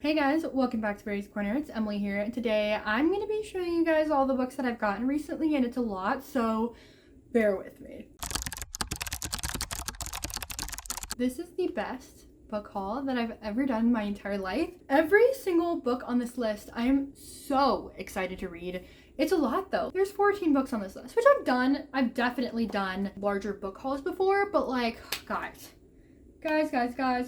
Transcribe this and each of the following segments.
Hey guys, welcome back to Berry's Corner. It's Emily here, and today I'm going to be showing you guys all the books that I've gotten recently, and it's a lot, so bear with me. This is the best book haul that I've ever done in my entire life. Every single book on this list I am so excited to read. It's a lot though. There's 14 books on this list, which I've done. I've definitely done larger book hauls before, but like, guys,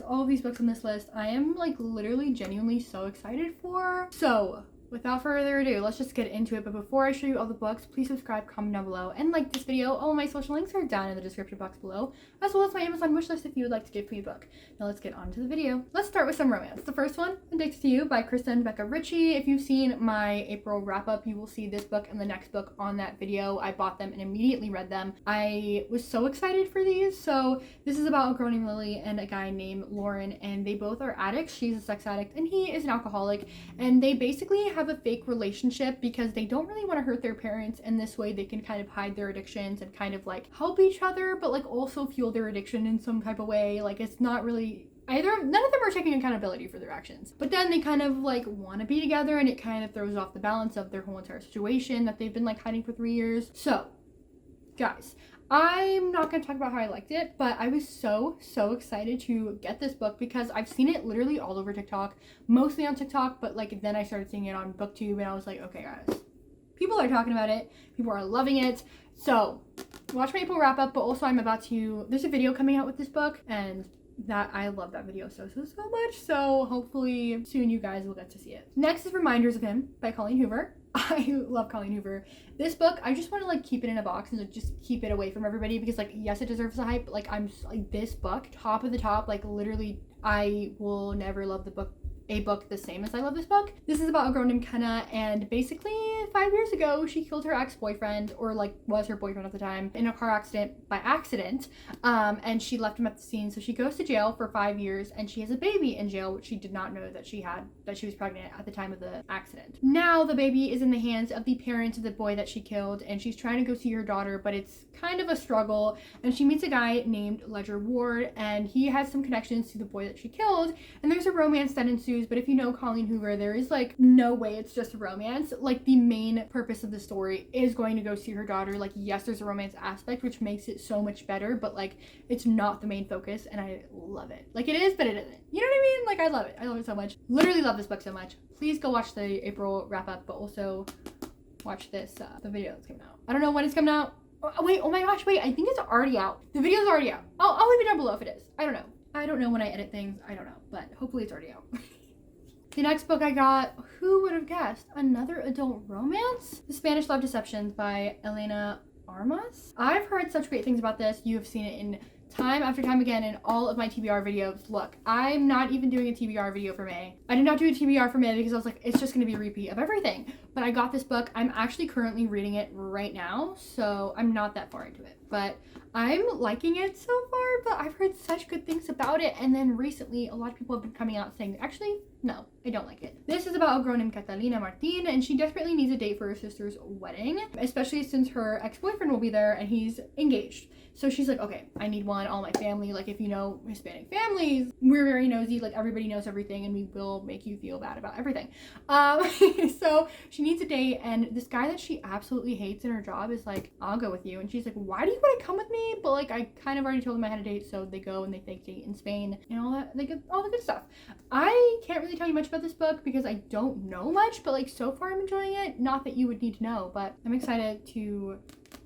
all of these books on this list, I am like literally genuinely so excited for. So without further ado, let's just get into it. But before I show you all the books, please subscribe, comment down below, and like this video. All of my social links are down in the description box below, as well as my Amazon wishlist if you would like to give me a book. Now let's get on to the video. Let's start with some romance. The first one, Addicted to You by Krista and Becca Ritchie. If you've seen my April wrap-up, you will see this book and the next book on that video. I bought them and immediately read them. I was so excited for these. So this is about a girl named Lily and a guy named Lauren, and they both are addicts. She's a sex addict and he is an alcoholic, and they basically have a fake relationship because they don't really want to hurt their parents, and this way they can kind of hide their addictions and kind of like help each other, but like also fuel their addiction in some type of way. Like, it's not really either, none of them are taking accountability for their actions, but then they kind of like want to be together, and it kind of throws off the balance of their whole entire situation that they've been like hiding for 3 years. So guys, I'm not going to talk about how I liked it, but I was so excited to get this book because I've seen it literally all over TikTok, mostly on TikTok, but like then I started seeing it on BookTube, and I was like, okay guys, people are talking about it, people are loving it. So watch my April wrap up, but also there's a video coming out with this book, and that I love that video so much, so hopefully soon you guys will get to see it. Next is Reminders of Him by Colleen Hoover. I love Colleen Hoover. This book, I just want to like keep it in a box and like, just keep it away from everybody because like, yes, it deserves the hype, but like I'm just, like, this book, top of the top, like literally I will never love a book the same as I love this book. This is about a girl named Kenna, and basically 5 years ago she killed her ex-boyfriend, or like was her boyfriend at the time, in a car accident by accident, and she left him at the scene. So she goes to jail for 5 years, and she has a baby in jail, which she did not know that she was pregnant at the time of the accident. Now the baby is in the hands of the parents of the boy that she killed, and she's trying to go see her daughter, but it's kind of a struggle, and she meets a guy named Ledger Ward, and he has some connections to the boy that she killed, and there's a romance that ensues. But if you know Colleen Hoover, there is like no way it's just a romance. Like, the main purpose of the story is going to go see her daughter. Like, yes, there's a romance aspect, which makes it so much better, but like it's not the main focus, and I love it. Like, it is, but it isn't. You know what I mean? Like, I love it so much. Literally love this book so much. Please go watch the April wrap up, but also watch this the video that's coming out. I don't know when it's coming out. Oh my gosh, wait, I think it's already out. The video's already out. I'll leave it down below if it is. I don't know when I edit things. I don't know, but hopefully it's already out. The next book I got, who would have guessed? Another adult romance? The Spanish Love Deceptions by Elena Armas. I've heard such great things about this. You have seen it in time after time again in all of my TBR videos. Look, I'm not even doing a TBR video for May. I did not do a TBR for May because I was like, it's just going to be a repeat of everything. But I got this book. I'm actually currently reading it right now, so I'm not that far into it. But I'm liking it so far, but I've heard such good things about it. And then recently, a lot of people have been coming out saying, actually, no, I don't like it. This is about a girl named Catalina Martin, and she desperately needs a date for her sister's wedding, especially since her ex-boyfriend will be there and he's engaged. So she's like, okay, I need one. All my family, like, if you know Hispanic families, we're very nosy. Like, everybody knows everything, and we will make you feel bad about everything. So she needs a date, and this guy that she absolutely hates in her job is like, I'll go with you. And she's like, why do you want to come with me? But like, I kind of already told him I had a date, so they go and they fake date in Spain and all that. They get all the good stuff. I can't really tell you much about this book because I don't know much, but like, so far I'm enjoying it. Not that you would need to know, but I'm excited to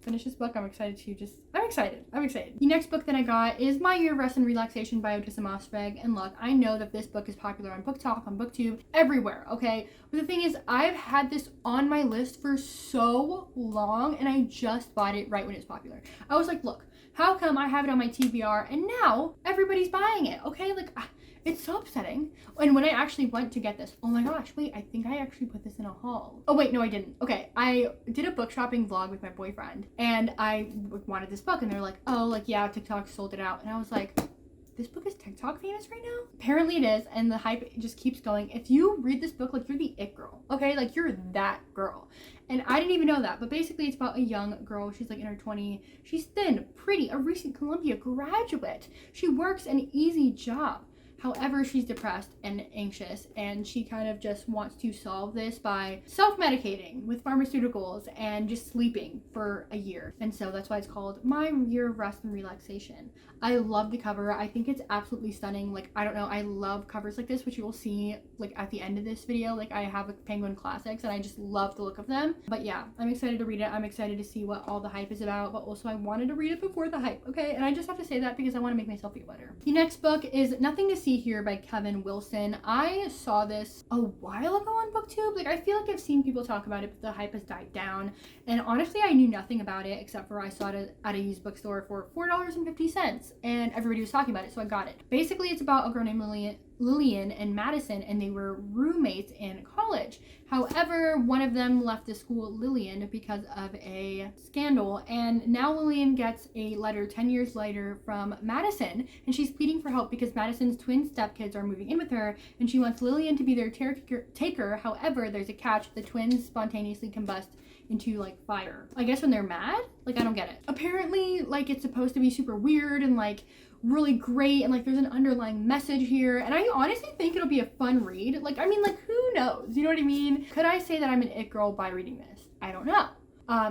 finish this book. I'm excited. The next book that I got is My Year of Rest and Relaxation by Odessa Mossberg. And look, I know that this book is popular on BookTok, on BookTube, everywhere, okay? But the thing is, I've had this on my list for so long, and I just bought it right when it's popular. I was like, look, how come I have it on my TBR and now everybody's buying it, okay? Like, it's so upsetting. And when I actually went to get this, oh my gosh, wait, I think I actually put this in a haul. Oh wait, no, I didn't. Okay, I did a book shopping vlog with my boyfriend, and I wanted this book, and they're like, oh, like, yeah, TikTok sold it out. And I was like, this book is TikTok famous right now? Apparently it is, and the hype just keeps going. If you read this book, like, you're the it girl, okay? Like, you're that girl. And I didn't even know that, but basically it's about a young girl. She's like in her 20s. She's thin, pretty, a recent Columbia graduate. She works an easy job. However, she's depressed and anxious, and she kind of just wants to solve this by self-medicating with pharmaceuticals and just sleeping for a year. And so that's why it's called My Year of Rest and Relaxation. I love the cover. I think it's absolutely stunning. Like, I don't know, I love covers like this, which you will see like at the end of this video. Like, I have like Penguin Classics and I just love the look of them. But yeah, I'm excited to read it. I'm excited to see what all the hype is about, but also I wanted to read it before the hype, okay? And I just have to say that because I want to make myself feel better. The next book is Nothing to See Here by Kevin Wilson. I saw this a while ago on BookTube. Like, I feel like I've seen people talk about it, but the hype has died down. And honestly, I knew nothing about it except for I saw it at a used bookstore for $4.50 and everybody was talking about it, so I got it. Basically, it's about a girl named Lillian and Madison, and they were roommates in college. However, one of them left the school, Lillian, because of a scandal, and now Lillian gets a letter 10 years later from Madison, and she's pleading for help because Madison's twin stepkids are moving in with her, and she wants Lillian to be their caretaker. However, there's a catch. The twins spontaneously combust into like fire. I guess when they're mad? Like, I don't get it. Apparently, like, it's supposed to be super weird and like really great, and like there's an underlying message here, and I honestly think it'll be a fun read. Like, I mean, like, who knows? You know what I mean? Could I say that I'm an it girl by reading this? I don't know.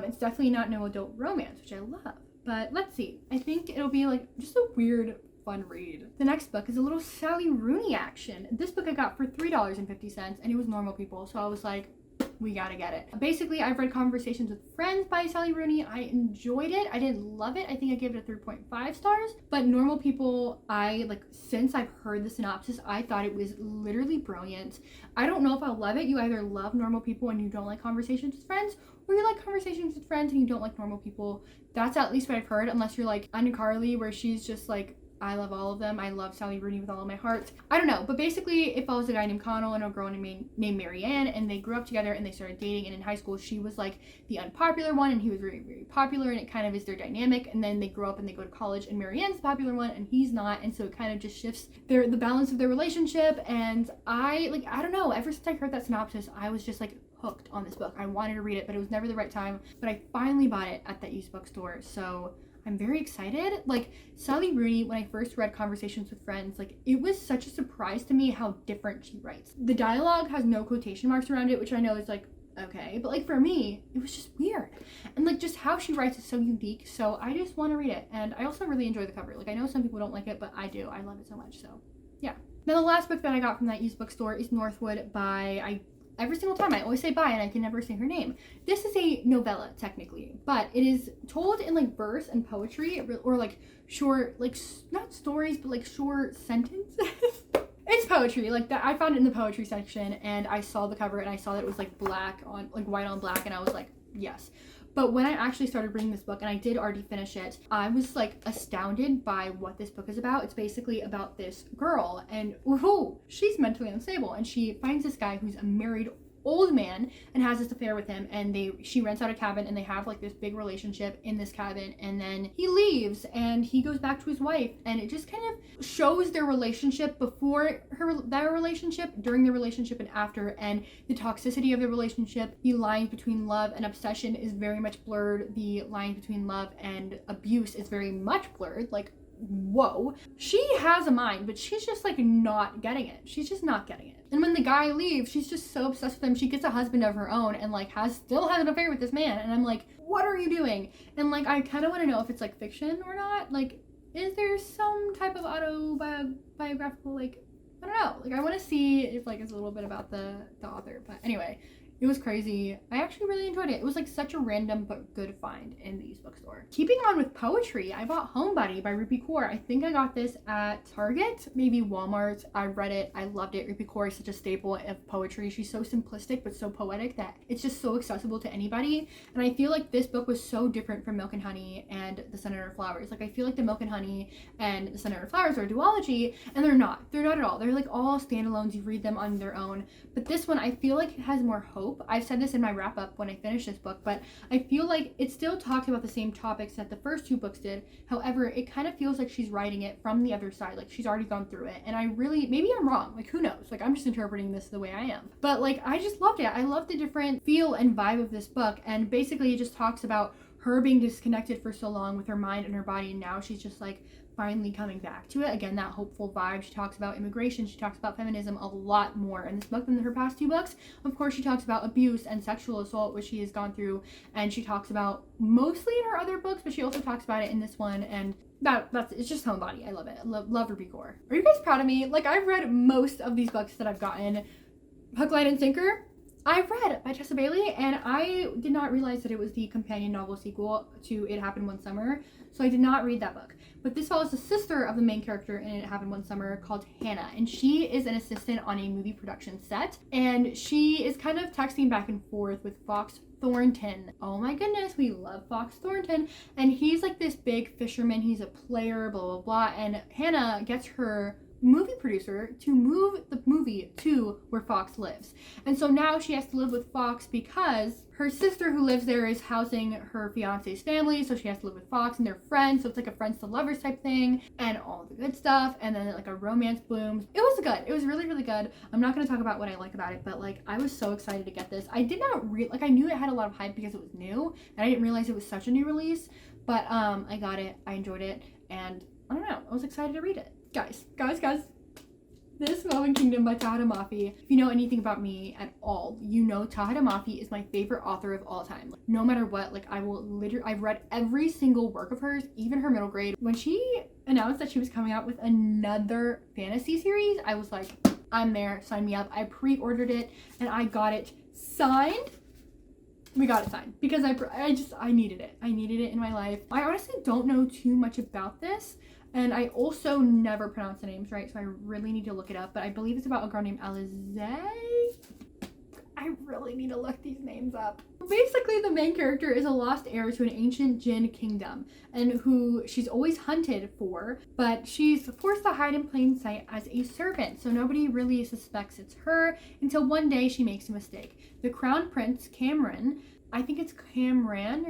It's definitely not no adult romance, which I love, but let's see. I think it'll be like just a weird fun read. The next book is a little Sally Rooney action. This book I got for $3.50 and it was Normal People, so I was like, we gotta get it. Basically, I've read Conversations with Friends by Sally Rooney. I enjoyed it. I didn't love it. I think I gave it a 3.5 stars. But Normal People, since I've heard the synopsis, I thought it was literally brilliant. I don't know if I'll love it. You either love Normal People and you don't like Conversations with Friends, or you like Conversations with Friends and you don't like Normal People. That's at least what I've heard, unless you're like Anya Carly, where she's just like, I love all of them. I love Sally Rooney with all of my heart. I don't know, but basically it follows a guy named Connell and a girl named Marianne, and they grew up together and they started dating, and in high school she was like the unpopular one and he was very, very popular, and it kind of is their dynamic, and then they grow up and they go to college and Marianne's the popular one and he's not, and so it kind of just shifts the balance of their relationship. And I don't know, ever since I heard that synopsis, I was just like hooked on this book. I wanted to read it, but it was never the right time, but I finally bought it at that used bookstore, so I'm very excited. Like, Sally Rooney, when I first read Conversations with Friends, like, it was such a surprise to me how different she writes. The dialogue has no quotation marks around it, which I know is like, okay, but like for me, it was just weird. And like just how she writes is so unique, so I just want to read it. And I also really enjoy the cover. Like, I know some people don't like it, but I do. I love it so much, so yeah. Now the last book that I got from that used bookstore is Northwood by, every single time I always say bye and I can never say her name. This is a novella technically, but it is told in like verse and poetry, or like short, like not stories, but like short sentences. It's poetry, like that. I found it in the poetry section and I saw the cover and I saw that it was like black on, like white on black, and I was like, yes. But when I actually started reading this book, and I did already finish it, I was like astounded by what this book is about. It's basically about this girl, and she's mentally unstable, and she finds this guy who's a married old man and has this affair with him, and she rents out a cabin and they have like this big relationship in this cabin, and then he leaves and he goes back to his wife, and it just kind of shows their relationship before their relationship, during their relationship, and after, and the toxicity of the relationship. The lines between love and obsession is very much blurred. The lines between love and abuse is very much blurred. Like, whoa, she has a mind, but she's just like not getting it. She's just not getting it. And when the guy leaves, she's just so obsessed with him. She gets a husband of her own and like still has an affair with this man. And I'm like, what are you doing? And like, I kind of want to know if it's like fiction or not. Like, is there some type of autobiographical, like, I don't know. Like, I want to see if like it's a little bit about the author. But anyway, it was crazy. I actually really enjoyed it. It was like such a random but good find in the used bookstore. Keeping on with poetry, I bought Homebody by Rupi Kaur. I think I got this at Target, maybe Walmart. I read it. I loved it. Rupi Kaur is such a staple of poetry. She's so simplistic but so poetic that it's just so accessible to anybody. And I feel like this book was so different from Milk and Honey and The Senator of Flowers. Like, I feel like the Milk and Honey and The Senator of Flowers are a duology, and they're not. They're not at all. They're like all standalones. You read them on their own. But this one, I feel like it has more hope. I've said this in my wrap up when I finished this book, but I feel like it still talks about the same topics that the first two books did. However, it kind of feels like she's writing it from the other side, like she's already gone through it. And I really, maybe I'm wrong, like who knows, like I'm just interpreting this the way I am, but like I just loved it. I love the different feel and vibe of this book, and basically it just talks about her being disconnected for so long with her mind and her body, and now she's just like finally coming back to it. Again, that hopeful vibe. She talks about immigration, she talks about feminism a lot more in this book than her past 2 books. Of course, she talks about abuse and sexual assault, which she has gone through, and she talks about mostly in her other books, but she also talks about it in this one. And that's it's just Homebody. I love it. Love Ruby Core. Are you guys proud of me? Like, I've read most of these books that I've gotten. Hook, Line, and Sinker, I've read by Tessa Bailey, and I did not realize that it was the companion novel sequel to It Happened One Summer, so I did not read that book. But this follows the sister of the main character in It Happened One Summer called Hannah, and she is an assistant on a movie production set, and she is kind of texting back and forth with Fox Thornton. Oh my goodness, we love Fox Thornton. And he's like this big fisherman, he's a player, blah, blah, blah, and Hannah gets her movie producer to move the movie to where Fox lives. And so now she has to live with Fox because her sister who lives there is housing her fiance's family, so she has to live with Fox, and they're friends, so it's like a friends to lovers type thing, and all the good stuff, and then like a romance blooms. It was good. It was really, really good. I'm not going to talk about what I like about it, but like I was so excited to get this. I did not I knew it had a lot of hype because it was new, and I didn't realize it was such a new release, but I got it, I enjoyed it, and I don't know, I was excited to read it. Guys, this Melvin Kingdom by Tahada Mafi. If you know anything about me at all, you know Tahada Mafi is my favorite author of all time. Like, no matter what, like I've read every single work of hers, even her middle grade. When she announced that she was coming out with another fantasy series, I was like, I'm there, sign me up. I pre-ordered it and I got it signed. We got it signed because I needed it. I needed it in my life. I honestly don't know too much about this. And I also never pronounce the names right, so I really need to look it up. But I believe it's about a girl named Alize. I really need to look these names up. Basically, the main character is a lost heir to an ancient Jinn kingdom, and who she's always hunted for, but she's forced to hide in plain sight as a servant, so nobody really suspects it's her until one day she makes a mistake. The crown prince, Cameron, I think it's Cameron,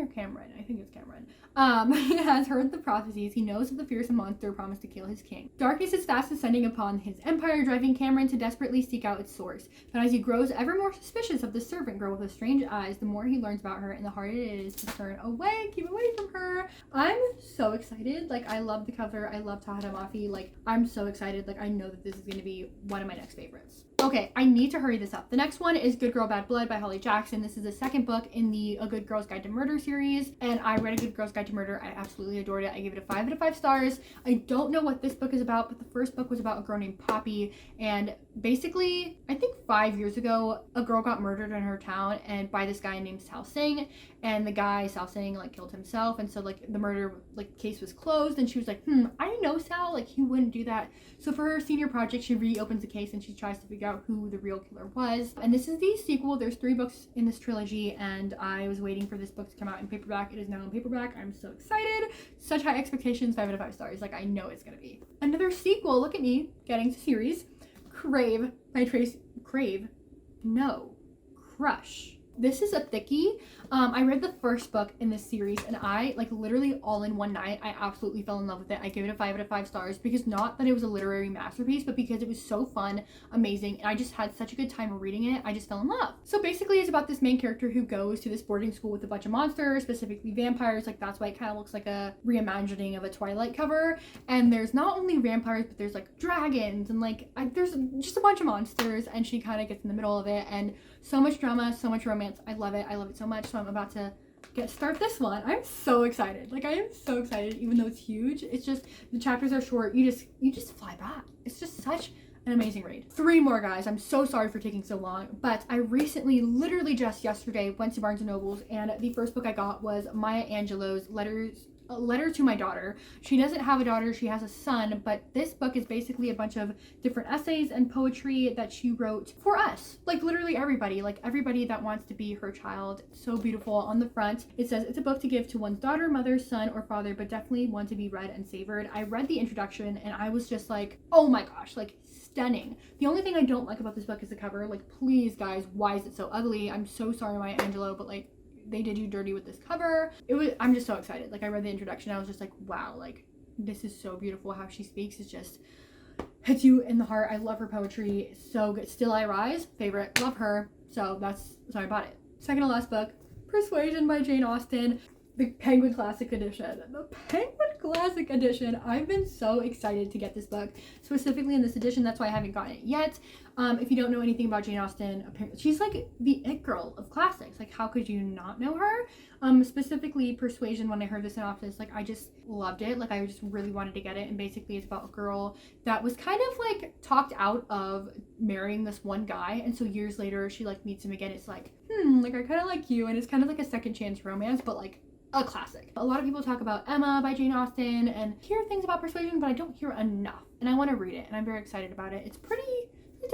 has heard the prophecies. He knows of the fearsome monster promised to kill his king. Darkness is fast ascending upon his empire, driving Cameron to desperately seek out its source. But as he grows ever more suspicious of the servant girl with the strange eyes, the more he learns about her and the harder it is to turn away, keep away from her. I'm so excited. Like, I love the cover. I love Tahada Mafi. Like, I'm so excited. Like, I know that this is going to be one of my next favorites. Okay, I need to hurry this up. The next one is Good Girl, Bad Blood by Holly Jackson. This is the second book in the A Good Girl's Guide to Murder series, and I read A Good Girl's Guide to Murder. I absolutely adored it. I gave it a 5 out of 5 stars. I don't know what this book is about, but the first book was about a girl named Poppy, and basically, I think 5 years ago, a girl got murdered in her town and by this guy named Sal Singh, and the guy, Sal Singh, like, killed himself, and so, like, the murder, like, case was closed, and she was like, I know Sal, like, he wouldn't do that. So for her senior project, she reopens the case, and she tries to figure out who the real killer was. And this is the sequel. There's 3 books in this trilogy, and I was waiting for this book to come out in paperback. It is now in paperback. I'm so excited. Such high expectations, 5 out of 5 stars. Like, I know it's gonna be. Another sequel, look at me, getting to series. Crave My Trace, Crush. This is a thickie. I read the first book in this series, and I, like, literally all in one night, I absolutely fell in love with it. I gave it a 5 out of 5 stars because not that it was a literary masterpiece, but because it was so fun, amazing, and I just had such a good time reading it. I just fell in love. So basically, it's about this main character who goes to this boarding school with a bunch of monsters, specifically vampires. Like, that's why it kind of looks like a reimagining of a Twilight cover. And there's not only vampires, but there's, like, dragons, and, like, there's just a bunch of monsters, and she kind of gets in the middle of it, and so much drama, so much romance. I love it. I love it so much. So I'm about to start this one. I'm so excited. Like, I am so excited, even though it's huge. It's just, the chapters are short. You just fly by. It's just such an amazing read. 3 more, guys. I'm so sorry for taking so long, but I recently, literally just yesterday, went to Barnes & Noble's, and the first book I got was Maya Angelou's Letter to My Daughter. She doesn't have a daughter, she has a son, but this book is basically a bunch of different essays and poetry that she wrote for us. Like, literally everybody, like everybody that wants to be her child. So beautiful. On the front, it says, it's a book to give to one's daughter, mother, son, or father, but definitely one to be read and savored. I read the introduction and I was just like, oh my gosh, like, stunning. The only thing I don't like about this book is the cover. Like, please, guys, why is it so ugly? I'm so sorry, Maya Angelou, but like, they did you dirty with this cover. I'm just so excited. Like, I read the introduction, I was just like, wow, like, this is so beautiful. How she speaks is just hits you in the heart. I love her poetry. It's so good. Still I Rise, favorite, love her. So I bought it. Second to last book, Persuasion by Jane Austen. the Penguin Classic Edition. The Penguin Classic Edition. I've been so excited to get this book, specifically in this edition. That's why I haven't gotten it yet. If you don't know anything about Jane Austen, apparently she's like the it girl of classics. Like, how could you not know her? Specifically Persuasion, when I heard the synopsis, like, I just loved it. Like, I just really wanted to get it. And basically it's about a girl that was kind of like talked out of marrying this one guy, and so years later she like meets him again. It's like, like, I kind of like you. And it's kind of like a second chance romance, but like a classic. A lot of people talk about Emma by Jane Austen and hear things about Persuasion, but I don't hear enough, and I want to read it, and I'm very excited about it. It's a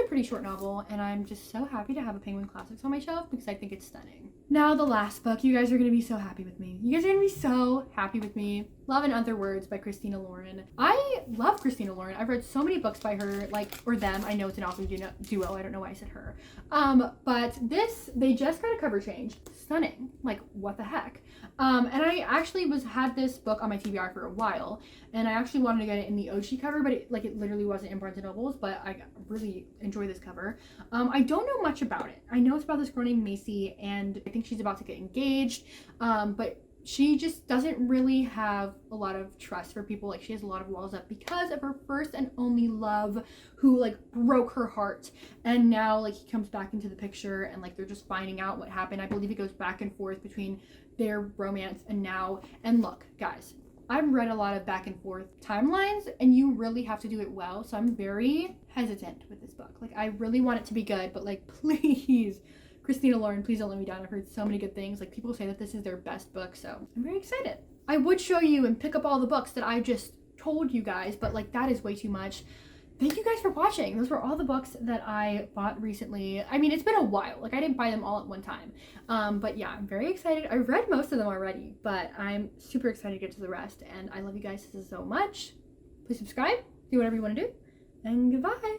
pretty short novel, and I'm just so happy to have a Penguin Classics on my shelf because I think it's stunning. Now the last book. You guys are going to be so happy with me. You guys are going to be so happy with me. Love in Other Words by Christina Lauren. I love Christina Lauren. I've read so many books by her, like, or them. I know it's an awesome duo. I don't know why I said her. But this, they just got a cover change. Stunning. Like, what the heck? And I actually had this book on my TBR for a while, and I actually wanted to get it in the Oshi cover, but it literally wasn't in Barnes & Nobles, but I really enjoy this cover. I don't know much about it. I know it's about this girl named Macy, and I think she's about to get engaged, but she just doesn't really have a lot of trust for people. Like, she has a lot of walls up because of her first and only love, who like broke her heart, and now like he comes back into the picture, and like they're just finding out what happened. I believe it goes back and forth between their romance and now. And look, guys, I've read a lot of back and forth timelines, and you really have to do it well, so I'm very hesitant with this book. Like, I really want it to be good, but like, please, Christina Lauren, please don't let me down. I've heard so many good things. Like, people say that this is their best book, so I'm very excited. I would show you and pick up all the books that I just told you guys, but like, that is way too much. Thank you guys for watching. Those were all the books that I bought recently. I mean, it's been a while. Like, I didn't buy them all at one time. But yeah, I'm very excited. I read most of them already, but I'm super excited to get to the rest. And I love you guys so much. Please subscribe, do whatever you want to do, and goodbye.